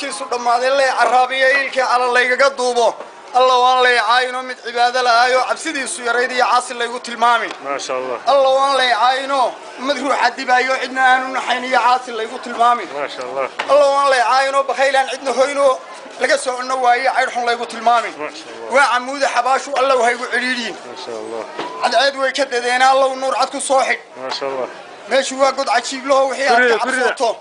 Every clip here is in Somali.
camalkiisu dhamaaday lay caraabiyo ilkii cala laygaga duubo الله والله عاينه من عبادة لا عبسدي السيارة دي عاصل لا تلمامي ما شاء الله الله والله عاينه مدرو حد بايو عندنا أنو حيني عاصل لا تلمامي ما شاء الله الله والله عاينه بخيلان عندنا هينو لقسوا إنه ويا عيرهم لا تلمامي ما شاء الله وعمود حباشو الله وهي عريرين ما شاء الله العيد ويكددينا الله والنور عدكم صاحي ما شاء الله ماشي واقد عجيب له وحياتك عبصوته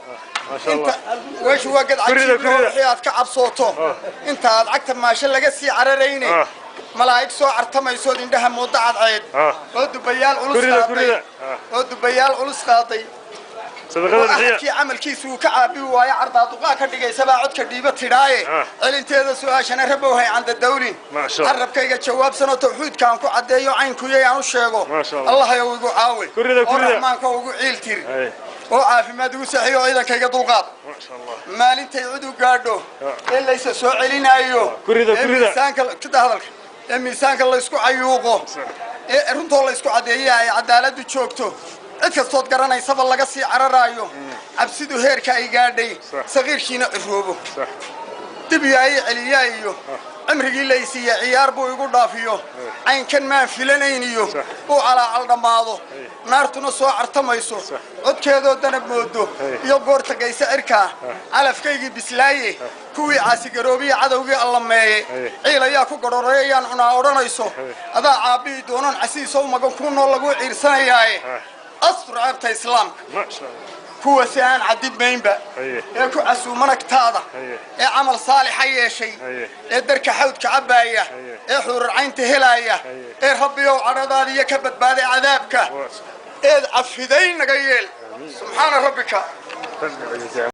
ما شاء الله وش واقد عجيب له وحياتك عبصوته انت العقد ما شاء الله قسي عرريني ملايك سو عرتما يسود عندها موضع العيد ود بيال علوس قاطي ود بيال علوس قاطي صدقنا كي عمل كيسو كعابي ويا عرضاطقا كدغيسبا عدك ديبه تيرايه علنteeda su'aashana rabohay عند الدولين ما شاء الله عربكayga jawaab sano tawxiid kan ku cadeeyo caynku yeeyaan u sheego Allah ayaa ugu caawi rahmaanka ugu ciiltir oo caafimaad ugu saxiyo ciidankayga dulqaad ما شاء الله maalintay udu gaadho ilaysa soo celinayo miisaanka kada hadalka miisaanka la isku cayuuqo runta la isku cadeeyay cadaaladu joogto cid kastood garanaysaba laga sii cararaayo cabsidu heerka ay gaadhay saqiirkiina ciroobo dib yaay celiyaayo amrigi leeysiya ciyaar buu igu dhaafiyo aynkan ma filanayniyo oo ala dhamaado naartuna soo cartamayso codkeedo danab moodo iyo goorta geysa cirka alafkaygi bislaaye kuwii caasi garoobiye cadawgii alla meeyay ciilaya ku garoorayaan una oranayso adaa caabi doonan casiiso magan ku nool lagu ciirsanayay أسرع عبت إسلام ما شاء الله هو سان عديد مينبا يكو عسو منكتاده عمل صالح أي شيء درك حوت كعباية حور عين تهلاية ربي وعرض ذي كبت بعد عذابك عفدين قيل سبحان ربك